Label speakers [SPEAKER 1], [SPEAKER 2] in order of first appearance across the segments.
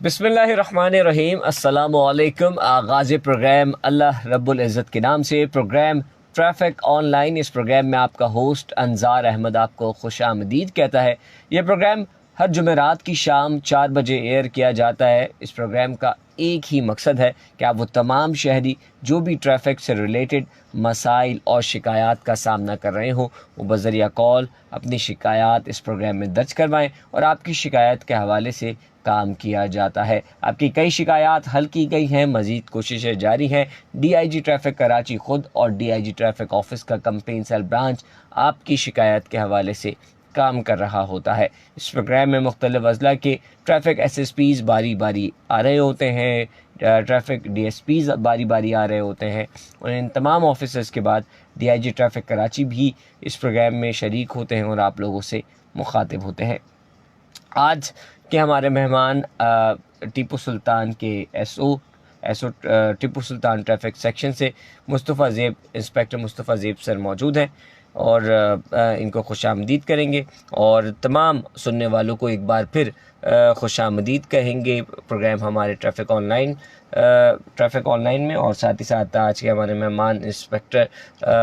[SPEAKER 1] बिस्मिल्लाहिर्रहमानिर्रहीम। अस्सलामुअलैकुम। आगाज़ प्रोग्राम अल्लाह रब्बुल इज़्ज़त के नाम से। प्रोग्राम ट्रैफिक ऑनलाइन, इस प्रोग्राम में आपका होस्ट अंजार अहमद आपको खुश आमदीद कहता है। यह प्रोग्राम हर जुमेरात की शाम 4 बजे एयर किया जाता है। इस प्रोग्राम का एक ही मकसद है कि आप वो तमाम शहरी जो भी ट्रैफिक से रिलेटेड मसाइल और शिकायत का सामना कर रहे हों, वो बज़रिया कॉल अपनी शिकायत इस प्रोग्राम में दर्ज करवाएं और आपकी शिकायत के हवाले से काम किया जाता है। आपकी कई शिकायत हल की गई हैं, मज़ीद कोशिशें जारी हैं। DIG ट्रैफिक कराची ख़ुद और DIG ट्रैफिक ऑफिस का कंप्लेन सेल ब्रांच आपकी शिकायत के हवाले से काम कर रहा होता है। इस प्रोग्राम में मुख्तलिफ अज़ला के ट्रैफिक SSPs बारी बारी आ रहे होते हैं, ट्रैफिक DSPs बारी बारी आ रहे होते हैं और इन तमाम ऑफिसर्स के बाद DIG ट्रैफिक कराची भी इस प्रोग्राम में शरीक होते हैं और आप लोगों से मुखातिब होते हैं। आज के हमारे मेहमान टीपू सुल्तान के SO Tipu Sultan traffic section से मुस्तफ़ा ज़ेब, इंस्पेक्टर मुस्तफ़ा ज़ेब सर मौजूद हैं और इनको खुशामदीद करेंगे और तमाम सुनने वालों को एक बार फिर खुशामदीद कहेंगे प्रोग्राम हमारे ट्रैफिक ऑनलाइन में। और साथ ही साथ आज के हमारे मेहमान इंस्पेक्टर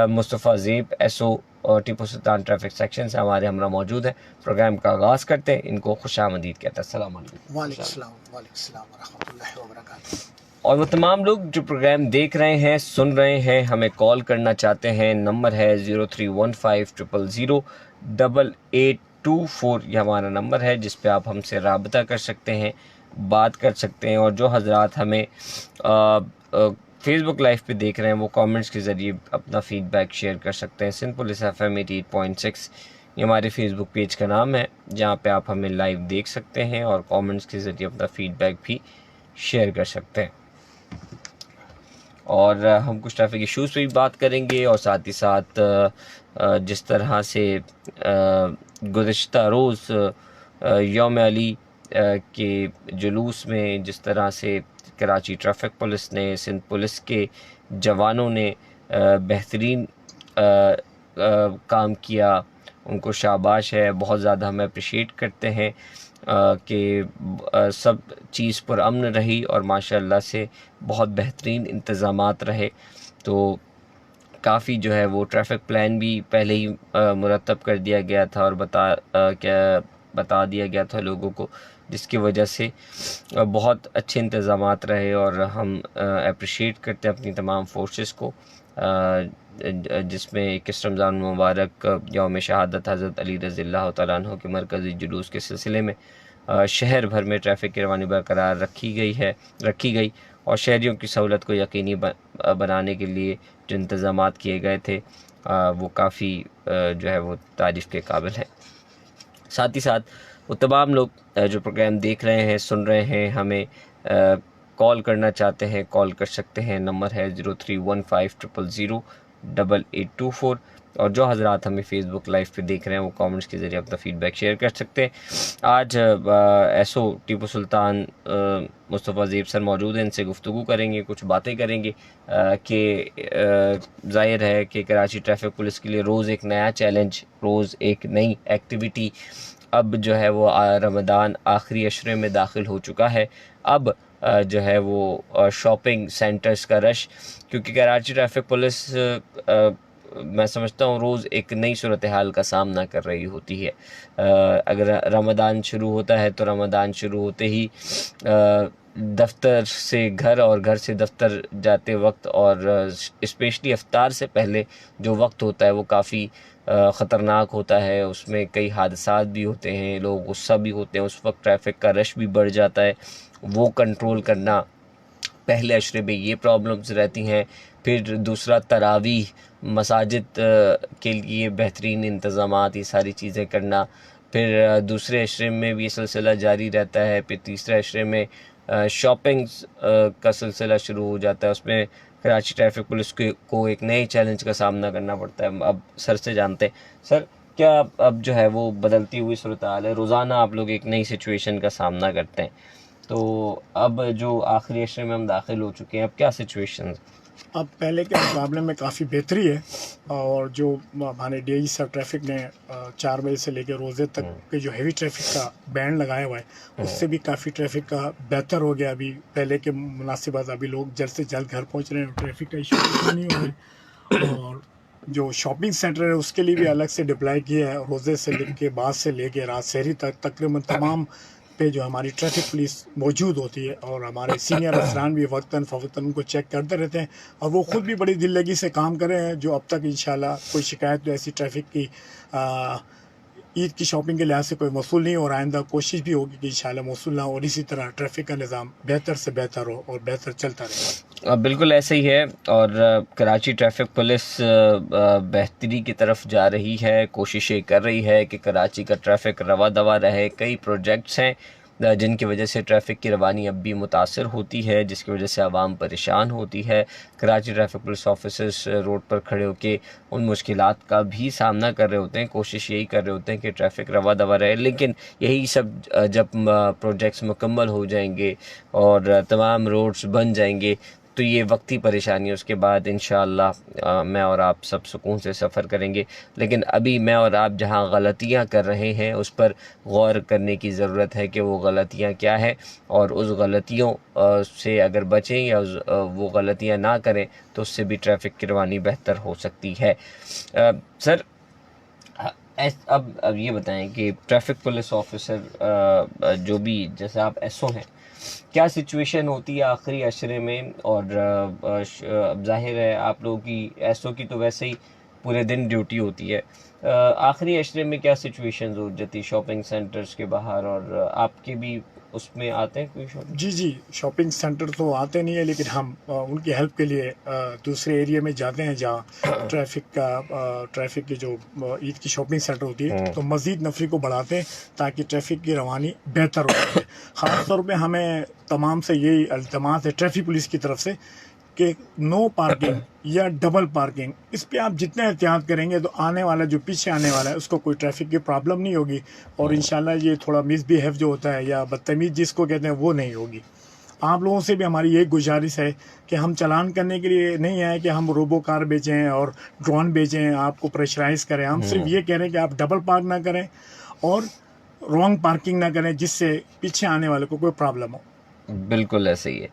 [SPEAKER 1] मुस्तफ़ा ज़ेब SO और टीपू सुल्तान ट्रैफिक सेक्शन से हमारे हमरा मौजूद है। प्रोग्राम का आगाज़ करते हैं, इनको खुशामदीद कहते हैं। अस्सलाम वालेकुम।
[SPEAKER 2] वालेकुम सलाम व रहमतुल्लाहि व बरकातहू।
[SPEAKER 1] और वो तमाम लोग जो प्रोग्राम देख रहे हैं, सुन रहे हैं, हमें कॉल करना चाहते हैं, नंबर है 0315000824। ये हमारा नंबर है जिस पे आप हमसे राबता कर सकते हैं, बात कर सकते हैं। और जो हजरात हमें फेसबुक लाइव पे देख रहे हैं वो कमेंट्स के ज़रिए अपना फ़ीडबैक शेयर कर सकते हैं। सिंध पुलिस FM 88.6 ये हमारे फेसबुक पेज का नाम है, जहाँ पे आप हमें लाइव देख सकते हैं और कमेंट्स के ज़रिए अपना फ़ीडबैक भी शेयर कर सकते हैं। और हम कुछ ट्रैफिक इश्यूज़ पे भी बात करेंगे और साथ ही साथ जिस तरह से गुज़िश्ता रोज़ यौम अली के जुलूस में जिस तरह से कराची ट्रैफिक पुलिस ने, सिंध पुलिस के जवानों ने बेहतरीन काम किया, उनको शाबाश है। बहुत ज़्यादा हम अप्रिशिएट करते हैं कि सब चीज़ पुरअमन रही और माशाअल्लाह से बहुत बेहतरीन इंतज़ामात रहे। तो काफ़ी जो है वो ट्रैफिक प्लान भी पहले ही मुरतब कर दिया गया था और बता दिया गया था लोगों को, जिसकी वजह से बहुत अच्छे इंतज़ामात रहे। और हम अप्रिशिएट करते हैं अपनी तमाम फोर्सेस को, जिसमें 21 रमज़ान मुबारक यौम शहादत हज़रत अली रज़ियल्लाहु तआला अन्हु के मरकज़ी जुलूस के सिलसिले में शहर भर में ट्रैफिक की रवानी बरकरार रखी गई और शहरियों की सहूलत को यकीनी बनाने के लिए जो इंतज़ामात किए गए थे वो काफ़ी जो है वो तारीफ़ के काबिल है। साथ ही साथ वो तमाम लोग जो प्रोग्राम देख रहे हैं, सुन रहे हैं, हमें कॉल करना चाहते हैं, कॉल कर सकते हैं। नंबर है 0315000824। और जो हजरात हमें फेसबुक लाइव पे देख रहे हैं वो कमेंट्स के ज़रिए अपना फ़ीडबैक शेयर कर सकते हैं। आज SO टीपू सुल्तान मुस्तफ़ा ज़ेब सर मौजूद हैं, इनसे गुफ्तगू करेंगे, कुछ बातें करेंगे कि ज़ाहिर है कि कराची ट्रैफिक पुलिस के लिए रोज़ एक नया चैलेंज, रोज़ एक नई एक्टिविटी। अब जो है वो रमज़ान आखिरी अशरे में दाखिल हो चुका है। अब जो है वो शॉपिंग सेंटर्स का रश, क्योंकि कराची ट्रैफिक पुलिस मैं समझता हूँ रोज़ एक नई सूरत हाल का सामना कर रही होती है। अगर रमज़ान शुरू होता है तो रमज़ान शुरू होते ही दफ्तर से घर और घर से दफ्तर जाते वक्त और स्पेशली इफ्तार से पहले जो वक्त होता है वो काफ़ी ख़तरनाक होता है। उसमें कई हादसात भी होते हैं, लोग गुस्सा भी होते हैं, उस वक्त ट्रैफिक का रश भी बढ़ जाता है। वो कंट्रोल करना, पहले अशरे में ये प्रॉब्लम्स रहती हैं। फिर दूसरा तरावीह, मसाजिद के लिए बेहतरीन इंतज़ामात, ये सारी चीज़ें करना। फिर दूसरे अशरे में भी ये सिलसिला जारी रहता है। फिर तीसरे अशरे में शॉपिंग्स का सिलसिला शुरू हो जाता है। उसमें कराची ट्रैफिक पुलिस को एक नए चैलेंज का सामना करना पड़ता है। अब सर से जानते हैं, सर क्या अब जो है वो बदलती हुई सूरत हाल है, रोज़ाना आप लोग एक नई सिचुएशन का सामना करते हैं, तो अब जो आखिरी अशरे में हम दाखिल हो चुके हैं, अब क्या सिचुएशन है?
[SPEAKER 2] अब पहले के मुकाबले में काफ़ी बेहतरी है। और जो हमारे डीआईजी साहब ट्रैफिक ने 4 बजे से लेकर रोज़े तक के जो हैवी ट्रैफिक का बैन लगाया हुआ है, उससे भी काफ़ी ट्रैफिक का बेहतर हो गया। अभी पहले के मुनासिबत अभी लोग जल्द से जल्द घर पहुंच रहे हैं, ट्रैफिक का इशू नहीं हो रहा है। और जो शॉपिंग सेंटर है उसके लिए भी अलग से डिप्लाई किया है। रोज़े से लेके बाद से लेके रात शहरी तक तकरीबन तमाम पे जो हमारी ट्रैफिक पुलिस मौजूद होती है और हमारे सीनियर अफसरान भी वक्तन फ़वक्तन उनको चेक करते रहते हैं। और वो ख़ुद भी बड़ी दिल लगी से काम कर रहे हैं, जो अब तक इंशाल्लाह कोई शिकायत तो ऐसी ट्रैफिक की ईद की शॉपिंग के लिहाज से कोई मौसूल नहीं। और आइंदा कोशिश भी होगी कि इंशाल्लाह मौसूल ना हो और इसी तरह ट्रैफिक का निज़ाम बेहतर से बेहतर हो और बेहतर चलता रहे।
[SPEAKER 1] बिल्कुल ऐसे ही है। और कराची ट्रैफिक पुलिस बेहतरी की तरफ जा रही है, कोशिशें कर रही है कि कराची का ट्रैफिक रवा दवा रहे। कई प्रोजेक्ट्स हैं जिनकी वजह से ट्रैफिक की रवानी अब भी मुतासर होती है, जिसकी वजह से आवाम परेशान होती है। Karachi traffic police officers road पर खड़े होकर उन मुश्किलात का भी सामना कर रहे होते हैं, कोशिश यही कर रहे होते हैं कि ट्रैफिक रवा दवा रहे। लेकिन यही सब जब प्रोजेक्ट्स मुकम्मल हो जाएंगे और तमाम रोड्स बन जाएंगे तो ये वक्ती परेशानी है, उसके बाद इंशाअल्लाह मैं और आप सब सुकून से सफ़र करेंगे। लेकिन अभी मैं और आप जहाँ गलतियाँ कर रहे हैं उस पर गौर करने की ज़रूरत है कि वो गलतियाँ क्या है, और उस गलतियों से अगर बचें या वो गलतियाँ ना करें तो उससे भी ट्रैफिक की रवानी बेहतर हो सकती है। सर अब ये बताएं कि ट्रैफिक पुलिस ऑफिसर जो भी, जैसे आप एसओ हैं, क्या सिचुएशन होती है आखिरी अशरे में? और अब जाहिर है आप लोगों की एसओ की तो वैसे ही पूरे दिन ड्यूटी होती है, आखिरी अशरे में क्या सिचुएशन हो जाती है शॉपिंग सेंटर्स के बाहर? और आपके भी उसमें आते हैं कोई शॉपिंग?
[SPEAKER 2] जी, शॉपिंग सेंटर तो आते नहीं है, लेकिन हम उनकी हेल्प के लिए दूसरे एरिया में जाते हैं जहाँ ट्रैफिक की जो ईद की शॉपिंग सेंटर होती है, तो मज़ीद नफरी को बढ़ाते हैं ताकि ट्रैफिक की रवानी बेहतर हो सके। ख़ास तौर पे हमें तमाम से यही इल्तिमास है ट्रैफिक पुलिस की तरफ से कि नो पार्किंग या डबल पार्किंग, इस पे आप जितना एहतियात करेंगे तो आने वाला जो पीछे आने वाला है उसको कोई ट्रैफिक की प्रॉब्लम नहीं होगी। और इंशाल्लाह ये थोड़ा मिसबिहेव जो होता है या बदतमीज़ जिसको कहते हैं वो नहीं होगी। आप लोगों से भी हमारी ये गुजारिश है कि हम चालान करने के लिए नहीं आए कि हम रोबो कार बेचें और ड्रोन बेचें, आपको प्रेशराइज करें। हम सिर्फ ये कह रहे हैं कि आप डबल पार्क ना करें और रॉन्ग पार्किंग ना करें जिससे पीछे आने वाले को कोई प्रॉब्लम हो।
[SPEAKER 1] बिल्कुल ऐसे ही है।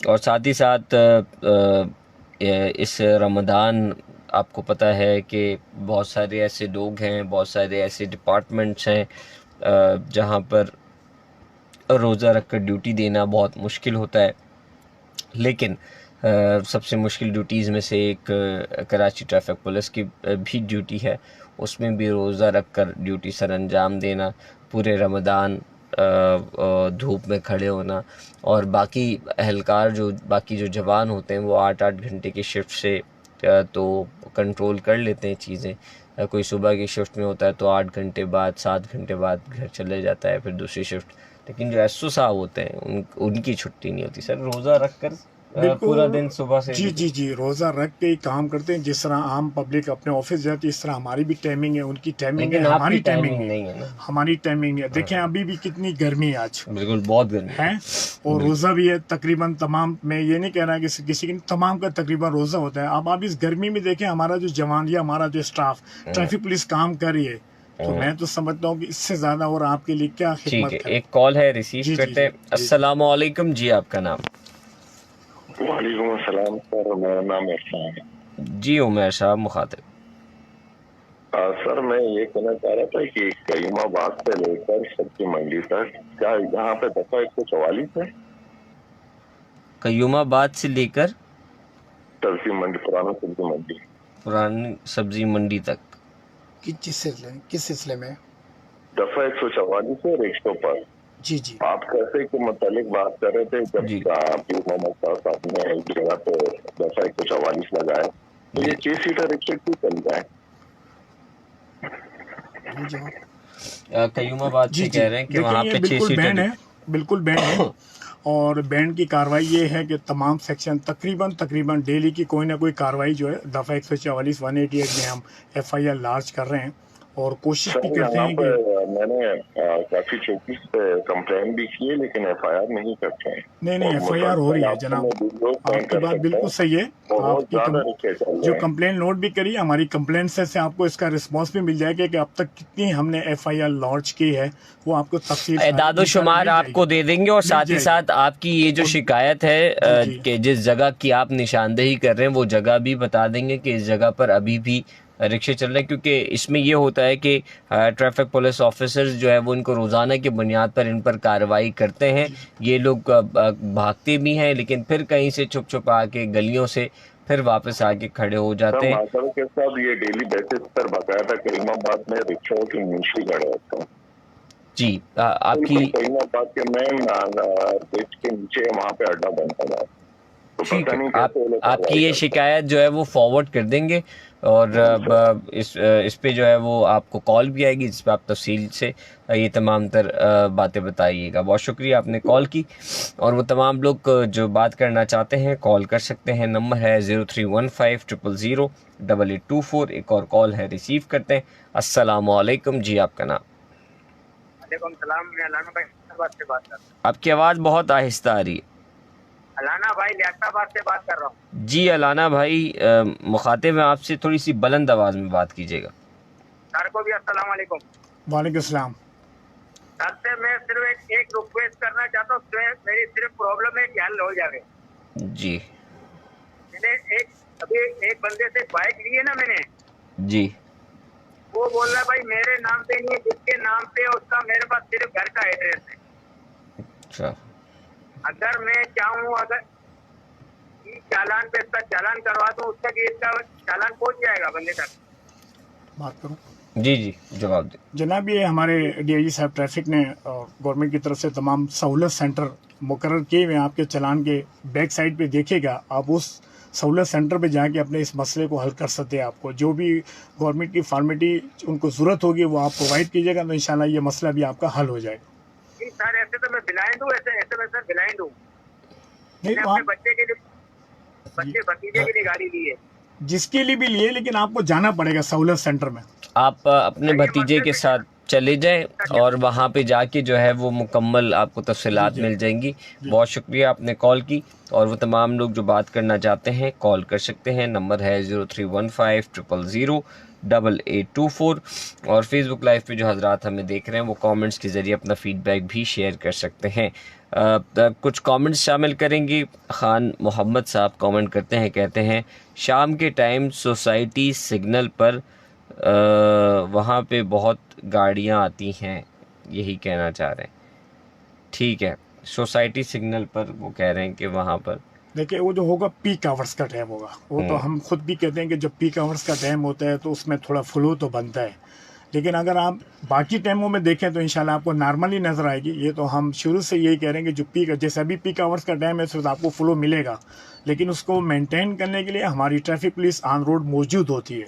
[SPEAKER 1] और साथ ही साथ इस रमज़ान आपको पता है कि बहुत सारे ऐसे लोग हैं, बहुत सारे ऐसे डिपार्टमेंट्स हैं जहाँ पर रोज़ा रख कर ड्यूटी देना बहुत मुश्किल होता है। लेकिन सबसे मुश्किल ड्यूटीज़ में से एक कराची ट्रैफिक पुलिस की भी ड्यूटी है। उसमें भी रोज़ा रख कर ड्यूटी सर अंजाम देना, पूरे रमज़ान धूप में खड़े होना, और बाकी एहलकार जो बाकी जो जवान होते हैं वो 8-8 घंटे की शिफ्ट से तो कंट्रोल कर लेते हैं चीज़ें। कोई सुबह की शिफ्ट में होता है तो 8 घंटे बाद 7 घंटे बाद घर चले जाता है, फिर दूसरी शिफ्ट। लेकिन जो एसओ साहब होते हैं उनकी छुट्टी नहीं होती सर, रोज़ा रख कर पूरा दिन सुबह से।
[SPEAKER 2] जी, रोज़ा रख के ही काम करते हैं। जिस तरह आम पब्लिक अपने ऑफिस जाती है इस तरह हमारी भी टाइमिंग है, उनकी टाइमिंग है, हमारी टाइमिंग
[SPEAKER 1] नहीं है ना।
[SPEAKER 2] हमारी टाइमिंग है। देखें अभी भी कितनी गर्मी है आज,
[SPEAKER 1] बिल्कुल बहुत गर्मी
[SPEAKER 2] है। और रोज़ा भी है तकरीबन तमाम, मैं ये नहीं कह रहा कि किसी की तमाम का तकरीबन रोज़ा होता है। अब आप इस गर्मी में देखें हमारा जो जवान या हमारा जो स्टाफ ट्रैफिक पुलिस काम कर रही है, तो मैं तो समझता हूँ कि इससे ज़्यादा और आपके लिए क्या खिदमत है।
[SPEAKER 1] एक कॉल है, रिसीव करते हैं। अस्सलाम वालेकुम जी, आपका नाम?
[SPEAKER 3] वालेकुम अस्सलाम सर, मेरा नाम इरफान है।
[SPEAKER 1] जी उमर साहब मुखातिब।
[SPEAKER 3] सर मैं ये कहना चाह रहा था कि कयूमाबाद से लेकर सब्जी मंडी तक क्या यहाँ पे दफा 144 है?
[SPEAKER 1] कयूमाबाद से लेकर
[SPEAKER 3] सब्जी मंडी,
[SPEAKER 1] पुरानी सब्जी मंडी तक
[SPEAKER 2] किस सिलसिले में?
[SPEAKER 3] दफा 144 और 100 पर।
[SPEAKER 2] जी
[SPEAKER 3] आप कैसे के मुतालिक बात कर रहे थे जब पीर मोहम्मद साहब ने एक जगह पे दफा 144 लगाए, तो ये 6 सीटर रिक्शा क्यों चल रहा है?
[SPEAKER 1] कयूमाबाद से कह रहे हैं कि वहाँ पे 6 सीटर है,
[SPEAKER 2] बिल्कुल बैन है। और बैन की कार्रवाई ये है कि तमाम सेक्शन तकरीबन डेली की कोई ना कोई कार्रवाई जो है दफ़ा 144 188 में हम FIR लार्ज कर रहे हैं। और कोशिश
[SPEAKER 3] सर
[SPEAKER 2] भी करते
[SPEAKER 3] यहाँ
[SPEAKER 2] हैं
[SPEAKER 3] पर
[SPEAKER 2] कि
[SPEAKER 3] मैंने काफी चौकीस पे कंप्लेन भी की है, लेकिन FIR नहीं करते हैं।
[SPEAKER 2] नहीं,
[SPEAKER 3] और
[SPEAKER 2] FIR हो रही है
[SPEAKER 3] आपको
[SPEAKER 2] जनाब,
[SPEAKER 3] मैं वीडियो सेंड
[SPEAKER 2] आपकी
[SPEAKER 3] कर
[SPEAKER 2] बात
[SPEAKER 3] सकता
[SPEAKER 2] बिल्कुल
[SPEAKER 3] हूँ।
[SPEAKER 2] सही है।
[SPEAKER 3] बहुत
[SPEAKER 2] आपकी
[SPEAKER 3] ज्यादा रिक्शे चल
[SPEAKER 2] जो
[SPEAKER 3] रहे हैं।
[SPEAKER 2] कंप्लेन नोट भी करी, हमारी कंप्लेंट से आपको इसका रिस्पांस भी मिल जाएगा कि अब तक कितनी हमने FIR लॉन्च की है, वो आपको तफसील
[SPEAKER 1] एदादो
[SPEAKER 2] इंशाल्लाह
[SPEAKER 1] शुमार
[SPEAKER 2] मिल
[SPEAKER 1] आपको
[SPEAKER 2] जाएगी,
[SPEAKER 1] दे देंगे। और
[SPEAKER 2] मिल
[SPEAKER 1] साथ ही
[SPEAKER 2] जाएगी।
[SPEAKER 1] साथ आपकी ये जो
[SPEAKER 2] और
[SPEAKER 1] शिकायत है
[SPEAKER 2] जी जी
[SPEAKER 1] कि जिस जगह की आप निशानदेही कर रहे हैं वो जगह भी बता देंगे कि इस जगह पर अभी भी रिक्शे चल रहे हैं, क्योंकि इसमें ये होता है कि ट्रैफिक पुलिस ऑफिसर्स जो है वो इनको रोज़ाना की बुनियाद पर इन पर कार्रवाई करते हैं। ये लोग भागते भी हैं, लेकिन फिर कहीं से छुप छुप आके गलियों से फिर वापस आके खड़े हो
[SPEAKER 3] सर
[SPEAKER 1] जाते हैं।
[SPEAKER 3] माशाल्लाह के साथ ये डेली बेसिस पर बाकायदा करीमाबाद में रिक्शों की नीचे खड़े होते हैं।
[SPEAKER 1] जी आपकी
[SPEAKER 3] बिल्कुल करीमाबाद के मेन ब्रिज के नीचे वहाँ पे अड्डा बनता है। तो
[SPEAKER 1] ठीक
[SPEAKER 3] पता
[SPEAKER 1] है,
[SPEAKER 3] नहीं
[SPEAKER 1] आप
[SPEAKER 3] कैसे वो लोग
[SPEAKER 1] आपकी
[SPEAKER 3] कार्रवाई
[SPEAKER 1] ये
[SPEAKER 3] करते
[SPEAKER 1] शिकायत जो है वो फॉरवर्ड कर देंगे। और इस पे जो है वो आपको कॉल भी आएगी, जिस पे आप तफसील से ये तमाम तर बातें बताइएगा। बहुत शुक्रिया, आपने कॉल की। और वो तमाम लोग जो बात करना चाहते हैं कॉल कर सकते हैं। नंबर है 0315000824। एक और कॉल है, रिसीव करते हैं। अस्सलामुअलैकुम जी, आपका नाम?
[SPEAKER 4] वालेकुम सलाम, मैं अलाना भाई लियाकताबाद से बात कर रहा हूँ।
[SPEAKER 1] आपकी आवाज़ बहुत आहिस्ता आ रही है।
[SPEAKER 4] अलाना भाई लियाकताबाद से बात कर रहा हूँ।
[SPEAKER 1] जी अलाना भाई, मुखातिब में आपसे थोड़ी सी बुलंद आवाज़ में बात कीजिएगा।
[SPEAKER 4] सर को भी अस्सलाम वालेकुम।
[SPEAKER 2] वालेकुम सलाम।
[SPEAKER 4] सर से मैं सिर्फ एक रिक्वेस्ट करना चाहता हूँ, मेरी सिर्फ प्रॉब्लम है कि हल हो जाए।
[SPEAKER 1] जी
[SPEAKER 4] मैंने अभी एक बंदे से बाइक ली है ना मैंने,
[SPEAKER 1] जी
[SPEAKER 4] वो बोल रहा है भाई मेरे नाम पे नहीं है, जिसके नाम पे है उसका मेरे पास सिर्फ घर का एड्रेस है।
[SPEAKER 1] अच्छा,
[SPEAKER 4] अगर मैं चाहूँ अगर चालान पे इसका चालान करवा दूँ, उस तक इसका चालान पहुँच जाएगा बंदे तक?
[SPEAKER 2] बात करूं
[SPEAKER 1] जी जी, जवाब दें
[SPEAKER 2] जनाब। ये हमारे DIG साहब ट्रैफिक ने गवर्नमेंट की तरफ से तमाम सहूलत सेंटर मुकर्रर किए हुए हैं। आपके चलान के बैक साइड पे देखिएगा, आप उस सहूलत सेंटर पे जाके अपने इस मसले को हल कर सकते हैं। आपको जो भी गवर्नमेंट की फॉर्मेलिटी उनको ज़रूरत होगी वो आप प्रोवाइड कीजिएगा, तो इंशाल्लाह ये मसला भी आपका हल हो जाएगा।
[SPEAKER 4] नहीं सर, ऐसे तो मैं ब्लाइंड हूँ, ऐसे मैं सर ब्लाइंड हूँ।
[SPEAKER 2] नहीं
[SPEAKER 4] मैंने
[SPEAKER 2] तो
[SPEAKER 4] अपने
[SPEAKER 2] आप
[SPEAKER 4] बच्चे के लिए भतीजे के लिए गाड़ी ली है।
[SPEAKER 2] जिसके लिए भी लिए, लेकिन आपको जाना पड़ेगा सहूलत सेंटर में।
[SPEAKER 1] आप अपने भतीजे के साथ चले जाएं और वहाँ पे जाके जो है वो मुकम्मल आपको तफसीलात
[SPEAKER 2] जी,
[SPEAKER 1] मिल जाएंगी। बहुत शुक्रिया, आपने कॉल की। और वो तमाम लोग जो बात करना चाहते हैं कॉल कर सकते हैं। नंबर है 0315000824। और फेसबुक लाइव पे जो हजरात हमें देख रहे हैं वो कमेंट्स के ज़रिए अपना फ़ीडबैक भी शेयर कर सकते हैं। कुछ कमेंट्स शामिल करेंगे। खान मोहम्मद साहब कमेंट करते हैं, कहते हैं शाम के टाइम सोसाइटी सिग्नल पर वहाँ पे बहुत गाड़ियाँ आती हैं, यही कहना चाह रहे हैं। ठीक है, सोसाइटी सिग्नल पर वो कह रहे हैं कि वहाँ पर
[SPEAKER 2] देखिए वो जो होगा पीक आवर्स का टाइम होगा, वो तो हम खुद भी कहते हैं कि जब पीक आवर्स का टाइम होता है तो उसमें थोड़ा फ्लो तो बनता है। लेकिन अगर आप बाकी टाइमों में देखें तो इंशाल्लाह आपको नॉर्मली नज़र आएगी। ये तो हम शुरू से यही कह रहे हैं कि जो पीक, जैसे अभी पीक आवर्स का टाइम है तो आपको फ्लो मिलेगा, लेकिन उसको मेंटेन करने के लिए हमारी ट्रैफिक पुलिस ऑन रोड मौजूद होती है।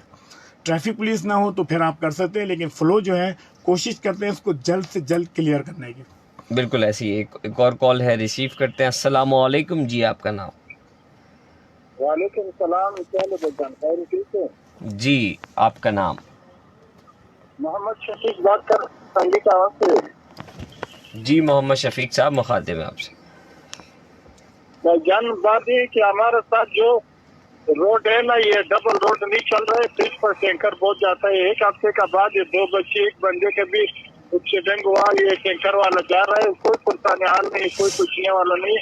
[SPEAKER 2] ट्रैफिक पुलिस ना हो तो फिर आप कर सकते हैं, लेकिन फ्लो जो है कोशिश करते हैं उसको जल्द से जल्द क्लियर करने की।
[SPEAKER 1] बिल्कुल ऐसी एक और कॉल है, रिसीव करते हैं। अस्सलाम वालेकुम जी, आपका नाम?
[SPEAKER 4] वालेकुम सलाम, ठीक है
[SPEAKER 1] जी, आपका नाम?
[SPEAKER 4] मोहम्मद शफीक बात कर संगीताबाद से।
[SPEAKER 1] जी मोहम्मद शफीक साहब, मुखातिब है आपसे।
[SPEAKER 4] जान बात है कि हमारे साथ जो रोड है ना, ये डबल रोड नहीं चल रहा है, ब्रिज पर टैंकर बहुत जाता है। एक हफ्ते का बाद ये 2 बच्चे एक बंदे के भी एक्सीडेंट हुआ, ये टैंकर वाला जा रहा है, कोई पुरसाने हाल नहीं, कोई पूछने वाला नहीं।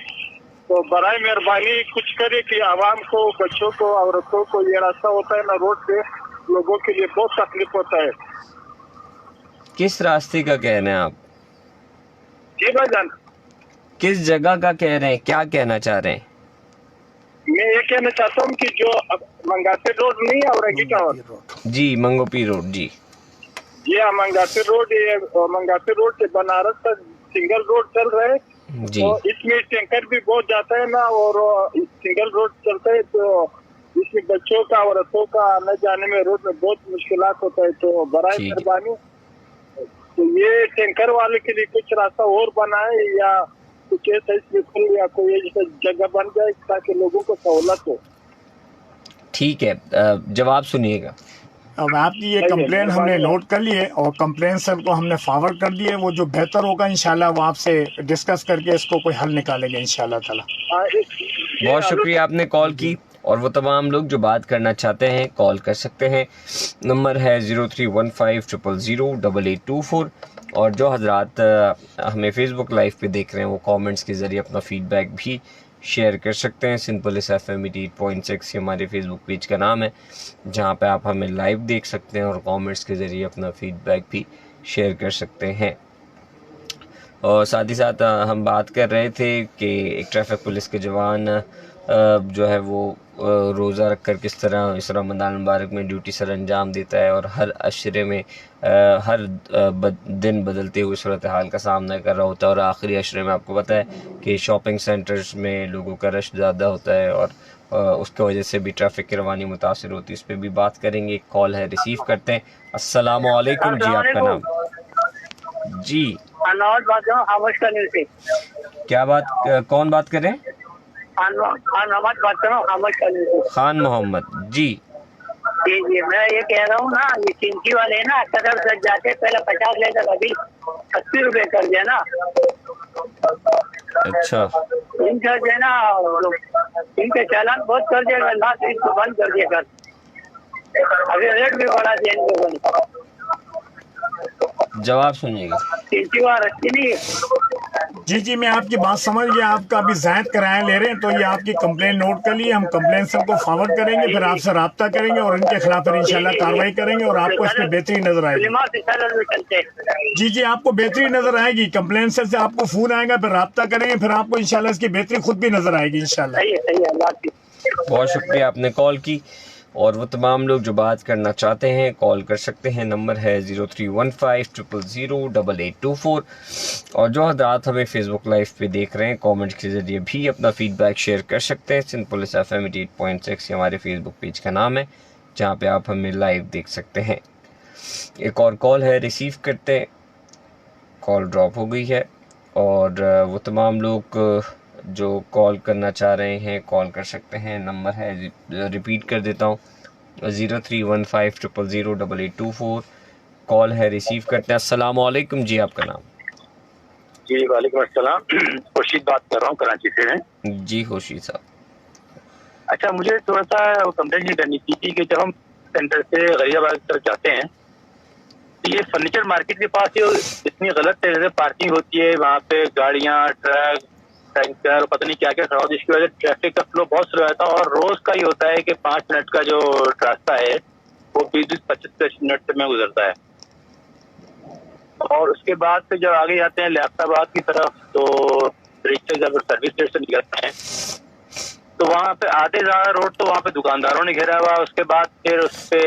[SPEAKER 4] तो बराए मेहरबानी कुछ करे कि आवाम को, बच्चों को, औरतों को ये रास्ता होता है ना रोड पे, लोगों के लिए बहुत तकलीफ होता है।
[SPEAKER 1] किस रास्ते का कह रहे हैं आप?
[SPEAKER 4] जी भाईजान,
[SPEAKER 1] किस जगह का कह रहे हैं, क्या कहना चाह रहे हैं?
[SPEAKER 4] मैं ये कहना चाहता हूँ कि जो मंगाती रोड नहीं है औरंगी टावर,
[SPEAKER 1] जी मंगोपी रोड, जी
[SPEAKER 4] जी हाँ मंगाती रोड, ये मंगाती रोड से बनारस तक सिंगल रोड चल रहा है।
[SPEAKER 1] जी
[SPEAKER 4] तो इसमें टैंकर भी बहुत जाता है ना, और सिंगल रोड चलता है, तो इसमें बच्चों का, औरतों का आने जाने में रोड में बहुत मुश्किलात होता है। तो बराए
[SPEAKER 1] ठीक है।
[SPEAKER 4] मेहरबानी तो ये टैंकर वाले के लिए कुछ रास्ता और बनाए, या कुछ ऐसा इसमें खुल, या कोई ऐसा जगह बन जाए ताकि लोगों को सहूलत हो।
[SPEAKER 1] ठीक है, जवाब सुनिएगा।
[SPEAKER 2] अब आपकी ये कंप्लेन हमने नोट कर लिए और कंप्लेन सर को हमने फॉरवर्ड कर दिए। वो जो बेहतर होगा इंशाल्लाह वो आपसे डिस्कस करके इसको कोई हल निकालेंगे इंशाल्लाह ताला।
[SPEAKER 1] बहुत शुक्रिया आपने कॉल की। और वो तमाम लोग जो बात करना चाहते हैं कॉल कर सकते हैं। नंबर है 0315000824। और जो हजरात हमें फेसबुक लाइव पे देख रहे हैं वो कमेंट्स के ज़रिए अपना फ़ीडबैक भी शेयर कर सकते हैं। सिंपल इस FM 88.6 हमारे फेसबुक पेज का नाम है, जहां पे आप हमें लाइव देख सकते हैं और कमेंट्स के ज़रिए अपना फ़ीडबैक भी शेयर कर सकते हैं। और साथ ही साथ हम बात कर रहे थे कि एक ट्रैफिक पुलिस के जवान जो है वो रोज़ा रख कर किस तरह इस रमज़ान मुबारक में ड्यूटी सर अंजाम देता है और हर अशरे में हर दिन बदलते हुए सूरत हाल का सामना कर रहा होता है। और आखिरी अशरे में आपको पता है कि शॉपिंग सेंटर्स में लोगों का रश ज़्यादा होता है और उसकी वजह से भी ट्रैफिक की रवानी मुतासिर होती है। इस पर भी बात करेंगे। एक कॉल है, रिसीव करते हैं। अस्सलाम वालेकुम जी, आपका नाम? जी
[SPEAKER 5] अनवाज बात कर रहा हूँ हामिश कॉलोनी से।
[SPEAKER 1] क्या बात, कौन बात कर रहे हैं?
[SPEAKER 5] खान मोहम्मद बात कर रहा हूँ हामिश कॉलोनी से।
[SPEAKER 1] खान मोहम्मद जी।
[SPEAKER 5] जी जी, मैं ये कह रहा हूँ ना, ये चिंकी वाले ना कदर सज जाते, पहले 50 लेकर अभी 80 रुपए कर दिया ना।
[SPEAKER 1] अच्छा,
[SPEAKER 5] इनका जो है ना इनके चालान बहुत कर दिया, लास्ट इनको बंद कर दिया कर, अभी रेट भी बढ़ा दिया इनको बंद।
[SPEAKER 1] जवाब सुनिएगा।
[SPEAKER 5] चिंकी वाला अच्छी नहीं है।
[SPEAKER 2] जी जी, मैं आपकी बात समझ गया। आपका अभी जायद किराया ले रहे हैं तो ये आपकी कंप्लेन नोट कर लिए। हम कंप्लेन सर को फॉरवर्ड करेंगे, फिर आपसे रब्ता करेंगे और इनके खिलाफ फिर इंशाल्लाह कार्रवाई करेंगे और आपको इस पर बेहतरी नजर आएगी। जी जी, आपको बेहतरी नजर आएगी। कंप्लेन सर से आपको फोन आएगा, फिर रब्ता करेंगे, फिर आपको इंशाल्लाह इसकी बेहतरी खुद भी नजर आएगी इंशाल्लाह।
[SPEAKER 1] बहुत शुक्रिया आपने कॉल की। और वो तमाम लोग जो बात करना चाहते हैं कॉल कर सकते हैं। नंबर है 0315000824। और जो हजरात हमें फेसबुक लाइव पे देख रहे हैं कमेंट्स के ज़रिए भी अपना फ़ीडबैक शेयर कर सकते हैं। सिंपल इस FM 88.6 हमारे फेसबुक पेज का नाम है, जहाँ पे आप हमें लाइव देख सकते हैं। एक और कॉल है, रिसीव करते हैं। कॉल ड्रॉप हो गई है। और वो तमाम लोग जो कॉल करना चाह रहे हैं कॉल कर सकते हैं। नंबर है, रिपीट कर देता हूँ, 0315000824। कॉल है, रिसीव करते हैं। अस्सलाम वालेकुम जी, आपका नाम?
[SPEAKER 6] जी वालेकुम अस्सलाम, खुर्शीद बात कर रहा हूँ कराची से।
[SPEAKER 1] जी खुर्शीद साहब।
[SPEAKER 6] अच्छा, मुझे थोड़ा सा कंप्लेंट करनी थी कि जब हम सेंटर से गरीबाबाद तरफ जाते हैं तो ये फर्नीचर मार्केट के पास ये इतनी गलत तरह से पार्किंग होती है, वहाँ पे गाड़ियाँ, ट्रक, टैंकर, पता नहीं क्या क्या खड़ा होता है, जिसकी वजह से ट्रैफिक का फ्लो बहुत स्लो रहता है। और रोज का ही होता है कि 5 मिनट का जो रास्ता है वो 20-25 मिनट में गुजरता है। और उसके बाद से जब आगे जाते हैं लियाकताबाद की तरफ तो रिक्शे जब सर्विस स्टेशन से निकलते हैं तो वहाँ पे आधे ज्यादा रोड तो वहाँ पे दुकानदारों ने घेरा हुआ। उसके बाद फिर उस पे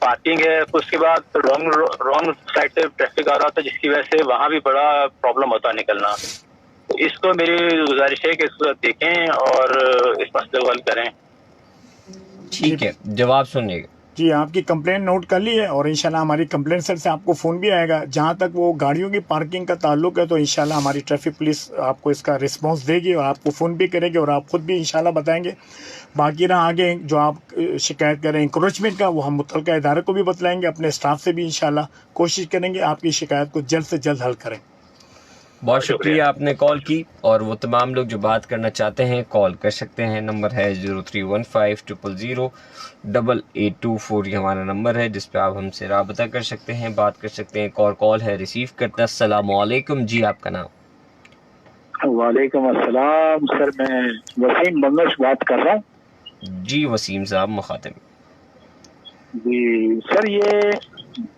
[SPEAKER 6] पार्किंग है, उसके बाद रॉन्ग साइड से ट्रैफिक आ रहा था, जिसकी वजह से वहाँ भी बड़ा प्रॉब्लम होता है निकलना। तो इसको मेरी गुजारिश है कि इसको देखें और इस मसले को हल करें।
[SPEAKER 1] ठीक है, जवाब सुनिएगा।
[SPEAKER 2] जी, आपकी कंप्लेंट नोट कर ली है और इंशाल्लाह हमारी कंप्लेंट सर से आपको फ़ोन भी आएगा। जहां तक वो गाड़ियों की पार्किंग का ताल्लुक है तो इंशाल्लाह हमारी ट्रैफिक पुलिस आपको इसका रिस्पांस देगी और आपको फ़ोन भी करेगी और आप खुद भी इंशाल्लाह बताएंगे। बाकी रहा आगे जो आप शिकायत करें इंक्रोचमेंट का, वो हम मुतल्लिका इदारे को भी बतलाएंगे, अपने स्टाफ से भी इंशाल्लाह कोशिश करेंगे आपकी शिकायत को जल्द से जल्द हल करें।
[SPEAKER 1] बहुत शुक्रिया आपने कॉल की। और वो तमाम लोग जो बात करना चाहते हैं कॉल कर सकते हैं। नंबर है 0315000824। ये हमारा नंबर है जिस पे आप हमसे राबता कर सकते हैं, बात कर सकते हैं। एक और कॉल है, रिसीव करते हैं। अस्सलाम वालेकुम जी, आपका नाम?
[SPEAKER 7] वालेकुम अस्सलाम सर, मैं वसीम बंगश बात कर रहा हूँ।
[SPEAKER 1] जी वसीम साहब मुखातिब।
[SPEAKER 7] जी सर, ये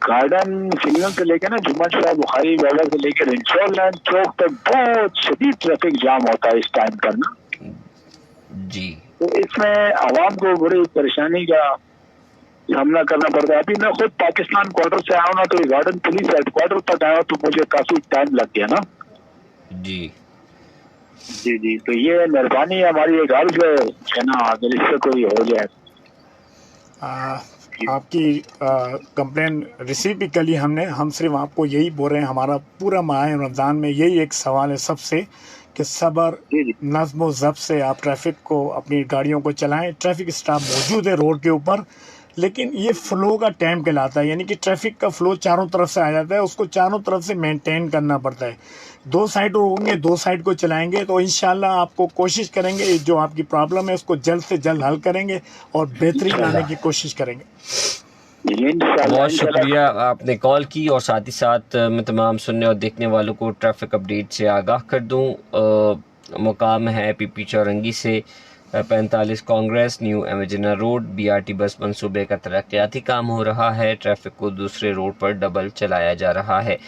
[SPEAKER 7] गार्डन सिग्नल से लेकर ना जुम्मन शाह बुखारी वाला से लेकर इंशोर लाइन चौक तक बहुत शदीद ट्रैफिक जाम होता है इस टाइम पर ना
[SPEAKER 1] जी।
[SPEAKER 7] तो इसमें आवाम को बड़ी परेशानी का सामना करना पड़ता है। अभी मैं खुद पाकिस्तान क्वार्टर से आया ना, तो ये गार्डन पुलिस हेडक्वार्टर तक आया तो मुझे काफी टाइम लग गया ना।
[SPEAKER 1] जी
[SPEAKER 7] जी जी, तो ये मेहरबानी हमारी एक अर्ज है ना, अगर इससे कोई हो जाए।
[SPEAKER 2] आपकी कंप्लेन रिसीव भी कर ली हमने। हम सिर्फ आपको यही बोल रहे हैं, हमारा पूरा माह रमज़ान में यही एक सवाल है सबसे कि सब्र, नज़्म व ज़ब्त से आप ट्रैफिक को, अपनी गाड़ियों को चलाएं। ट्रैफिक स्टाफ मौजूद है रोड के ऊपर, लेकिन ये फ्लो का टाइम कहलाता है, यानी कि ट्रैफिक का फ्लो चारों तरफ से आ जाता है, उसको चारों तरफ से मेंटेन करना पड़ता है। 2 साइड होंगे, 2 साइड को चलाएंगे तो इंशाल्लाह आपको कोशिश करेंगे जो आपकी प्रॉब्लम है उसको जल्द से जल्द हल करेंगे और बेहतरीन लाने की कोशिश करेंगे।
[SPEAKER 1] बहुत शुक्रिया आपने कॉल की, और साथ ही साथ मैं तमाम सुनने और देखने वालों को ट्रैफिक अपडेट से आगाह कर दूं। मुकाम है पीपी चौरंगी से 45 कांग्रेस न्यू एमेजिना रोड, बीआरटी बस मंसूबे का तरक्याती काम हो रहा है, ट्रैफिक को दूसरे रोड पर डबल चलाया जा रहा है।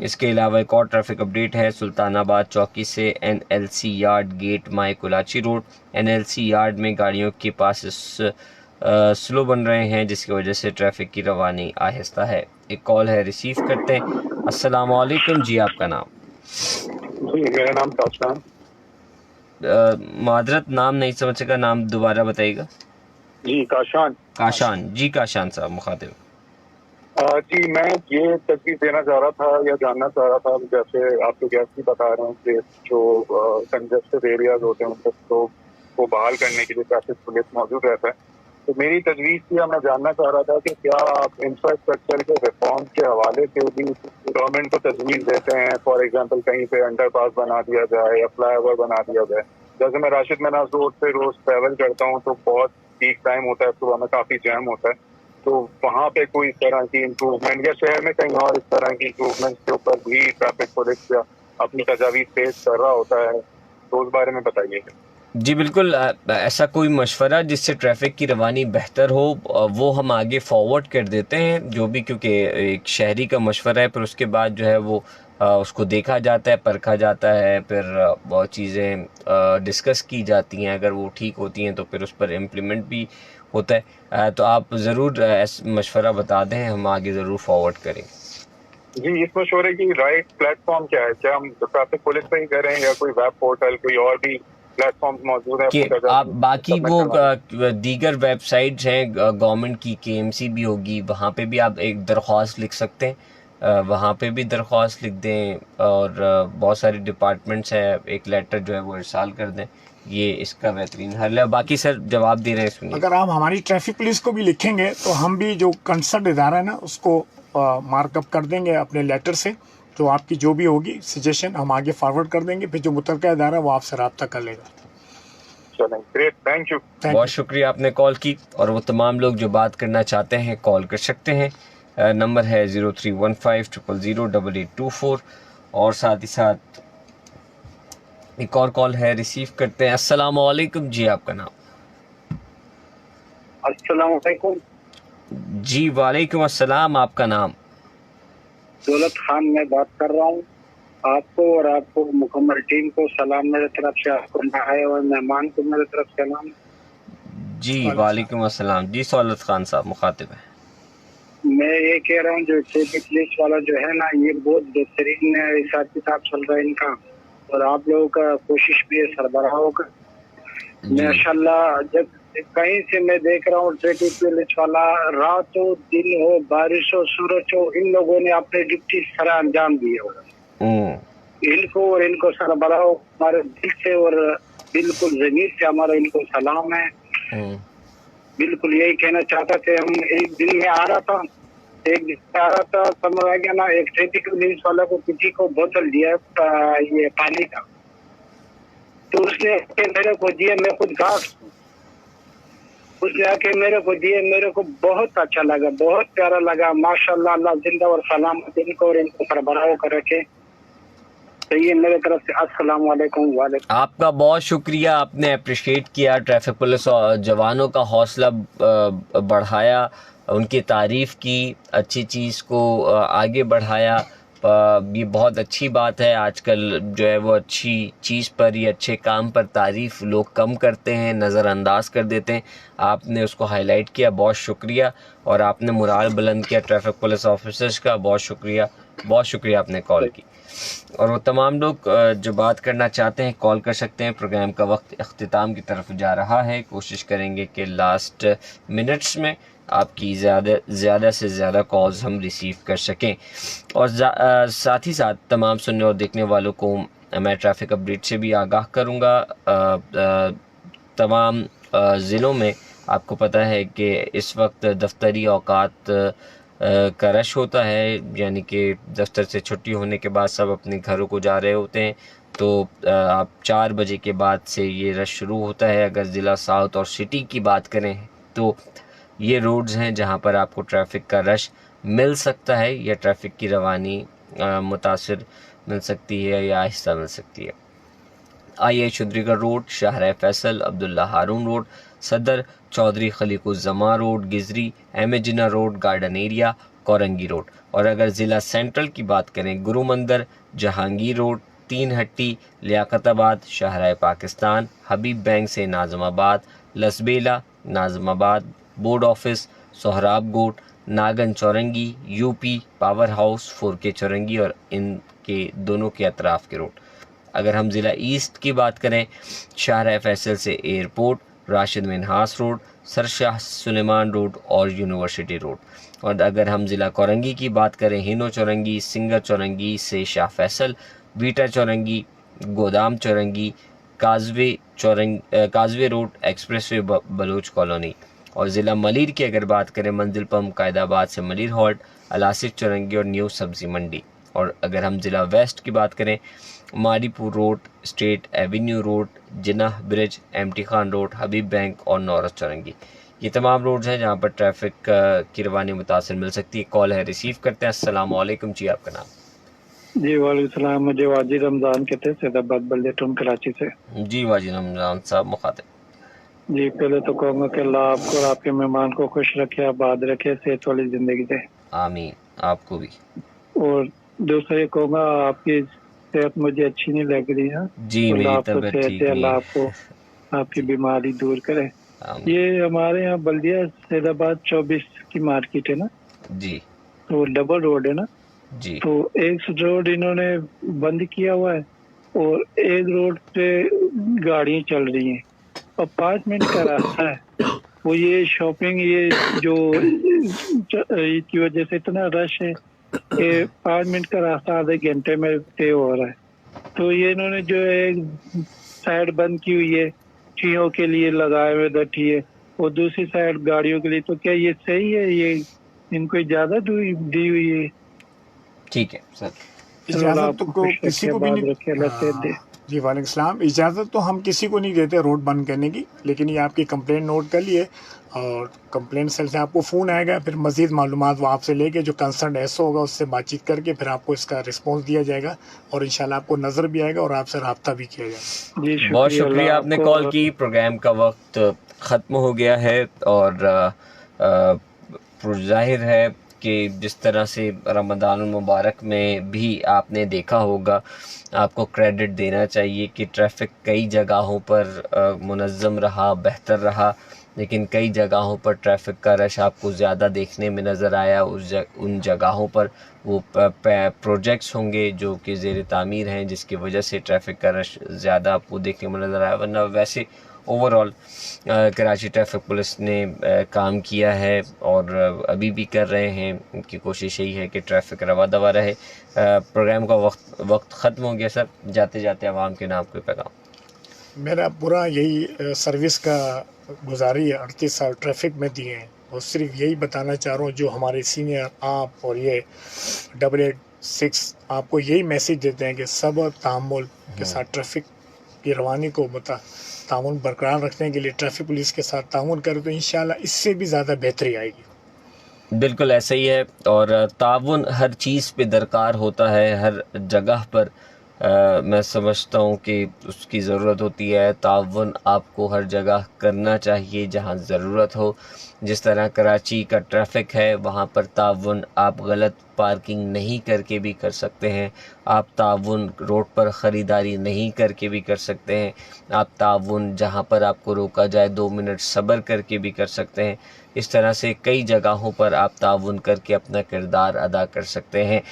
[SPEAKER 1] इसके अलावा एक और ट्रैफिक अपडेट है सुल्तानाबाद चौकी से एनएलसी यार्ड गेट माए कुलाची रोड। एनएलसी यार्ड में गाड़ियों के पास स्लो बन रहे हैं, जिसकी वजह से ट्रैफिक की रवानी आहिस्ता है। एक कॉल है, रिसीव करते हैं। अस्सलाम वालेकुम जी, आपका नाम?
[SPEAKER 4] जी मेरा नाम काशान।
[SPEAKER 1] मादरत नाम नहीं समझ सका, नाम दोबारा बताइएगा।
[SPEAKER 4] जी काशान।
[SPEAKER 1] काशान जी, काशान साहब मुखातिब।
[SPEAKER 4] जी मैं ये तजवीज़ देना चाह रहा था या जानना चाह रहा था, जैसे आप तो गैस भी बता रहे हैं कि जो कंजेस्टेड एरियाज होते हैं उन लोग को बहाल करने के लिए ट्रैफिक पुलिस मौजूद रहता है, तो मेरी तजवीज़ थी, मैं जानना चाह रहा था कि क्या आप इंफ्रास्ट्रक्चर के रिफॉर्म के हवाले से भी गवर्नमेंट को तजवीज़ देते हैं? फॉर एग्जांपल कहीं पे अंडरपास बना दिया जाए या फ्लाईओवर बना दिया जाए। जैसे मैं राशिद मनास रोड से रोज ट्रैवल करता हूँ तो बहुत पीक टाइम होता है, सुबह में काफ़ी जैम होता है, तो वहाँ पे कोई इस तरह की इम्प्रूवमेंट या शहर में कहीं और इस तरह की इम्प्रूवमेंट के ऊपर भी ट्रैफिक पुलिस अपनी तजावीज़ पेश कर रहा होता है, तो उस बारे में बताइएगा।
[SPEAKER 1] जी बिल्कुल, ऐसा कोई मशवरा जिससे ट्रैफिक की रवानी बेहतर हो वो हम आगे फॉरवर्ड कर देते हैं, जो भी, क्योंकि एक शहरी का मशवरा है, पर उसके बाद जो है वो उसको देखा जाता है, परखा जाता है, फिर बहुत चीज़ें डिस्कस की जाती हैं, अगर वो ठीक होती हैं तो फिर उस पर इम्प्लीमेंट भी होता है। तो आप ज़रूर मशवरा बता दें, हम आगे ज़रूर फॉरवर्ड करेंगे।
[SPEAKER 4] जी इस मशवरे की राइट प्लेटफॉर्म क्या है? क्या हम ट्रैफिक पुलिस पे ही करें या कोई वेब पोर्टल, कोई और भी प्लेटफॉर्म मौजूद है?
[SPEAKER 1] कि आप बाकी वो दीगर वेबसाइट्स हैं गवर्नमेंट की, केएमसी भी होगी, वहाँ पे भी आप एक दरख्वास्त लिख सकते हैं, वहाँ पे भी दरख्वास्त लिख दें, और बहुत सारे डिपार्टमेंट्स हैं, एक लेटर जो है वो इरसाल कर दें, ये इसका बेहतरीन हल है। बाकी सर जवाब दे रहे हैं, सुनिए।
[SPEAKER 2] अगर आप हमारी ट्रैफिक पुलिस को भी लिखेंगे तो हम भी जो कंसर्न इदारा है ना उसको मार्कअप कर देंगे अपने लेटर से, तो आपकी जो भी होगी सजेशन हम आगे फॉरवर्ड कर देंगे, फिर जो मुतलका इदारा वो आपसे रब्ता कर लेगा।
[SPEAKER 4] चलें, ग्रेट, थैंक यू।
[SPEAKER 1] बहुत शुक्रिया आपने कॉल की, और वो तमाम लोग जो बात करना चाहते हैं कॉल कर सकते हैं। नंबर है 0315008824, और साथ ही साथ एक और कॉल है, रिसीव करते हैं। अस्सलाम वालेकुम जी, आपका नाम?
[SPEAKER 5] अस्सलाम वालेकुम
[SPEAKER 1] जी वालेकुम अस्सलाम, आपका नाम?
[SPEAKER 5] दौलत खान मैं बात कर रहा हूँ। आपको और आपको मुकम्मल टीम को सलाम मेरे तरफ से, आपको है और मेहमान को मेरे तरफ से सलाम।
[SPEAKER 1] जी वालेकुम अस्सलाम जी, दौलत खान साहब मुखातिब है।
[SPEAKER 5] मैं ये कह रहा हूँ जो ट्रैफिक पुलिस वाला जो है ना, ये बहुत बेहतरीन हिसाब किताब चल रहा है इनका, और आप लोगों का कोशिश भी है सरबराहों का माशाल्लाह। जब कहीं से मैं देख रहा हूँ ट्रैफिक पुलिस वाला, रात हो दिन हो, बारिश हो सूरज हो, इन लोगों ने अपने ड्यूटी सारा अंजाम दिए हो। इनको और इनको सरबराहों हमारे दिल से और बिल्कुल जमीन से हमारा इनको सलाम है। बिल्कुल यही कहना चाहता थे हम। एक दिन में आ रहा था समझ आ गया ना, एक ट्रैफिक पुलिस वाला को किसी को बोतल दिया ये पानी का, तो उसने मेरे को दिया, मैं खुद घास, उसने आके मेरे को दिए, मेरे को बहुत अच्छा लगा, बहुत प्यारा लगा। माशाल्लाह, अल्लाह जिंदा और सलामत इनको और इनको सरबराह कर रखे। तो ये मेरे तरफ से अस्सलाम वालेकुम। वालेकुम।
[SPEAKER 1] आपका बहुत शुक्रिया, आपने अप्रिशिएट किया, ट्रैफिक पुलिस जवानों का हौसला बढ़ाया, उनकी तारीफ़ की, अच्छी चीज़ को आगे बढ़ाया। ये बहुत अच्छी बात है। आजकल जो है वो अच्छी चीज़ पर या अच्छे काम पर तारीफ़ लोग कम करते हैं, नज़रअंदाज कर देते हैं। आपने उसको हाईलाइट किया, बहुत शुक्रिया, और आपने मुराल बुलंद किया ट्रैफिक पुलिस ऑफिसर्स का, बहुत शुक्रिया, बहुत शुक्रिया आपने कॉल की। और वो तमाम लोग जो बात करना चाहते हैं कॉल कर सकते हैं। प्रोग्राम का वक्त अख्तिताम की तरफ जा रहा है, कोशिश करेंगे कि लास्ट मिनट्स में आपकी ज़्यादा से ज़्यादा कॉल्स हम रिसीव कर सकें। और साथ ही साथ तमाम सुनने और देखने वालों को मैं ट्रैफिक अपडेट से भी आगाह करूँगा। तमाम ज़िलों में आपको पता है कि इस वक्त दफ्तरी औकात का रश होता है, यानी कि दफ्तर से छुट्टी होने के बाद सब अपने घरों को जा रहे होते हैं, तो आप 4 बजे के बाद से ये रश शुरू होता है। अगर ज़िला साउथ और सिटी की बात करें तो ये रोड्स हैं जहां पर आपको ट्रैफिक का रश मिल सकता है या ट्रैफिक की रवानी मुतासिर मिल सकती है या आहिस्ता मिल सकती है। आई Chaudhrigarh road, Shahrah Faisal, Abdullah Haroon road, Saddar, Chaudhry Khaliquzzaman road, Gizri, M Jinnah road, garden area, Korangi road. और अगर ज़िला सेंट्रल की बात करें, गुरु मंदिर, जहांगीर रोड, तीन हट्टी, लियाकताबाद, शाहराह पाकिस्तान, हबीब बैंक से नाज़माबाद, लसबेला, नाज़माबाद, बोर्ड ऑफिस, सोहराब गोट, नागन चौरंगी, यूपी, पावर हाउस, 4K चौरंगी और इनके दोनों के अतराफ़ के रोड। अगर हम ज़िला ईस्ट की बात करें, शाहराह फैसल से airport, Rashid Minhas road, Sir Shah Suleman road और यूनिवर्सिटी रोड। और अगर हम ज़िला कोरंगी की बात करें, हिनो चौरंगी, सिंगर चौरंगी से शाह फैसल, बीटा चौरंगी, गोदाम चौरंगी, काजवे रोड, एक्सप्रेसवे बलोच कॉलोनी। और ज़िला मलिर की अगर बात करें, मंजिल पम्प, कायदाबाद से मलिर हॉल्ट, अलासिफ चौरंगी और न्यू सब्ज़ी मंडी। और अगर हम ज़िला वेस्ट की बात करें, Maripur road, state avenue road, Jinnah bridge, MT Khan road, Habib bank और नौरस चौरंगी। ये तमाम रोड्स हैं जहाँ पर ट्रैफिक की रवानी मुतासिर मिल सकती है। कॉल है, रिसीव करते हैं। अस्सलाम वालेकुम जी, आपका नाम?
[SPEAKER 8] जी वालेकुम सलाम, मुझे वाजिद रमज़ान कहते हैं, सैदाबाद बल्ले टाउन कराची से।
[SPEAKER 1] जी वाजिद रमज़ान साहब, मुखातिब।
[SPEAKER 8] जी पहले तो कहूँगा कि अल्लाह आपको और आपके मेहमान को खुश रखे, आबाद रखे, सेहत वाली ज़िंदगी दे।
[SPEAKER 1] आमीन, आपको भी।
[SPEAKER 8] और दूसरा ये कहूँगा, आपकी सेहत मुझे अच्छी नहीं लग रही है।
[SPEAKER 1] जी मेरी तबीयत ठीक नहीं है।
[SPEAKER 8] अल्लाह आपको आपकी बीमारी दूर करे। ये हमारे यहाँ बल्दिया सैदाबाद 24 की मार्केट है ना
[SPEAKER 1] जी,
[SPEAKER 8] तो डबल रोड है ना
[SPEAKER 1] जी।
[SPEAKER 8] तो एक रोड इन्होंने बंद किया हुआ है और एक रोड पे गाड़ियाँ चल रही हैं और 5 मिनट का रास्ता है। वो ये शॉपिंग, ये जो ईद की वजह से इतना रश है कि 5 मिनट का रास्ता आधे घंटे में तय हो रहा है। तो ये इन्होंने जो है साइड बंद की हुई है, ठियों के लिए लगाए हुए ठिए और दूसरी साइड गाड़ियों के लिए। तो क्या ये सही है? ये इनको इजाजत दी हुई है?
[SPEAKER 1] ठीक है सर,
[SPEAKER 2] इजाजत तो किसी को भी नहीं। जी वालेकुम सलाम। इजाज़त तो हम किसी को नहीं देते रोड बंद करने की, लेकिन ये आपकी कंप्लेंट नोट कर लिए और कंप्लेंट सेल से आपको फ़ोन आएगा, फिर मज़ीद मालूमात वो आपसे लेके जो कंसर्न एसओ होगा उससे बातचीत करके फिर आपको इसका रिस्पॉन्स दिया जाएगा और इंशाल्लाह आपको नज़र भी आएगा और आपसे रब्ता भी किया जाएगा।
[SPEAKER 1] बहुत शुक्रिया आपने कॉल की। प्रोग्राम का वक्त ख़त्म हो गया है और जाहिर है कि जिस तरह से रमज़ान मुबारक में भी आपने देखा होगा, आपको क्रेडिट देना चाहिए कि ट्रैफिक कई जगहों पर मुनज़्ज़म रहा, बेहतर रहा, लेकिन कई जगहों पर ट्रैफिक का रश आपको ज़्यादा देखने में नज़र आया। उन जगहों पर वो प्रोजेक्ट्स होंगे जो कि ज़ेर तामीर हैं, जिसकी वजह से ट्रैफिक का रश ज़्यादा आपको देखने में नज़र आया। वरना वैसे ओवरऑल कराची ट्रैफिक पुलिस ने काम किया है और अभी भी कर रहे हैं। उनकी कोशिश यही है कि ट्रैफिक रवा दवा रहे। प्रोग्राम का वक्त ख़त्म हो गया सर, जाते जाते आवाम के नाम कोई पैगाम?
[SPEAKER 2] मेरा पूरा यही सर्विस का गुजारी 38 साल ट्रैफिक में दिए हैं और सिर्फ यही बताना चाह रहा हूँ, जो हमारे सीनियर आप और ये 886 आपको यही मैसेज देते हैं कि सब तामुल के साथ ट्रैफिक की रवानी को तामुल बरकरार रखने के लिए ट्रैफिक पुलिस के साथ तामुल करें तो इंशाल्लाह इससे भी ज़्यादा बेहतरी आएगी।
[SPEAKER 1] बिल्कुल ऐसा ही है और ताउन हर चीज़ पे दरकार होता है, हर जगह पर मैं समझता हूँ कि उसकी ज़रूरत होती है। ताउन आपको हर जगह करना चाहिए जहाँ ज़रूरत हो। जिस तरह कराची का ट्रैफिक है, वहाँ पर ताउन आप गलत पार्किंग नहीं करके भी कर सकते हैं, आप ताउन रोड पर ख़रीदारी नहीं करके भी कर सकते हैं, आप ताउन जहाँ पर आपको रोका जाए 2 मिनट सब्र करके भी कर सकते हैं। इस तरह से कई जगहों पर आप ताउन करके अपना किरदार अदा कर सकते हैं।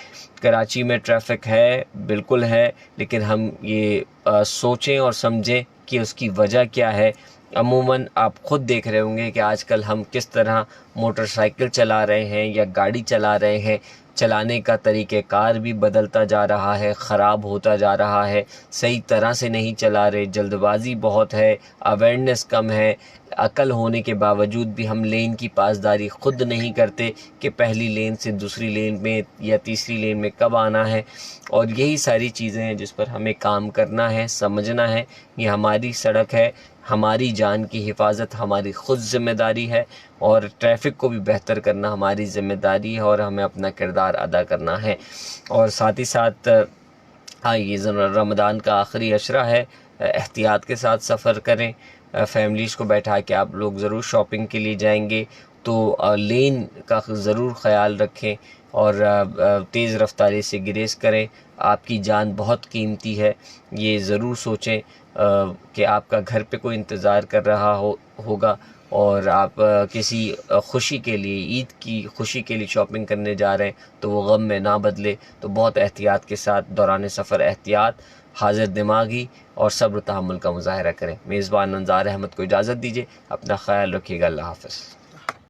[SPEAKER 1] कराची में ट्रैफिक है, बिल्कुल है, लेकिन हम ये सोचें और समझें कि उसकी वजह क्या है। अमूमन आप ख़ुद देख रहे होंगे कि आजकल हम किस तरह मोटरसाइकिल चला रहे हैं या गाड़ी चला रहे हैं, चलाने का तरीक़ेकार भी बदलता जा रहा है, ख़राब होता जा रहा है, सही तरह से नहीं चला रहे, जल्दबाजी बहुत है, अवेयरनेस कम है। अकल होने के बावजूद भी हम लेन की पासदारी ख़ुद नहीं करते कि पहली लेन से दूसरी लेन में या तीसरी लेन में कब आना है। और यही सारी चीज़ें हैं जिस पर हमें काम करना है, समझना है ये हमारी सड़क है, हमारी जान की हिफाजत हमारी ख़ुद ज़िम्मेदारी है और ट्रैफ़िक को भी बेहतर करना हमारी ज़िम्मेदारी है और हमें अपना किरदार अदा करना है। और साथ ही साथ हाँ, ये रमज़ान का आखिरी अशरा है, एहतियात के साथ सफ़र करें। फैमिलीज़ को बैठा के आप लोग ज़रूर शॉपिंग के लिए जाएंगे तो लेन का ज़रूर ख़याल रखें और तेज़ रफ्तारी से ग्रेस करें। आपकी जान बहुत कीमती है, ये ज़रूर सोचें कि आपका घर पे कोई इंतज़ार कर रहा होगा और आप किसी खुशी के लिए, ईद की खुशी के लिए शॉपिंग करने जा रहे हैं तो वो गम में ना बदले। तो बहुत एहतियात के साथ दौरान सफ़र एहतियात, हाज़िर दिमागी और सब्र तहम्मुल का मुज़ाहरा करें। मेज़बान अंजार अहमद को इजाज़त दीजिए, अपना ख्याल रखिएगा। अल्लाह हाफ़िज़।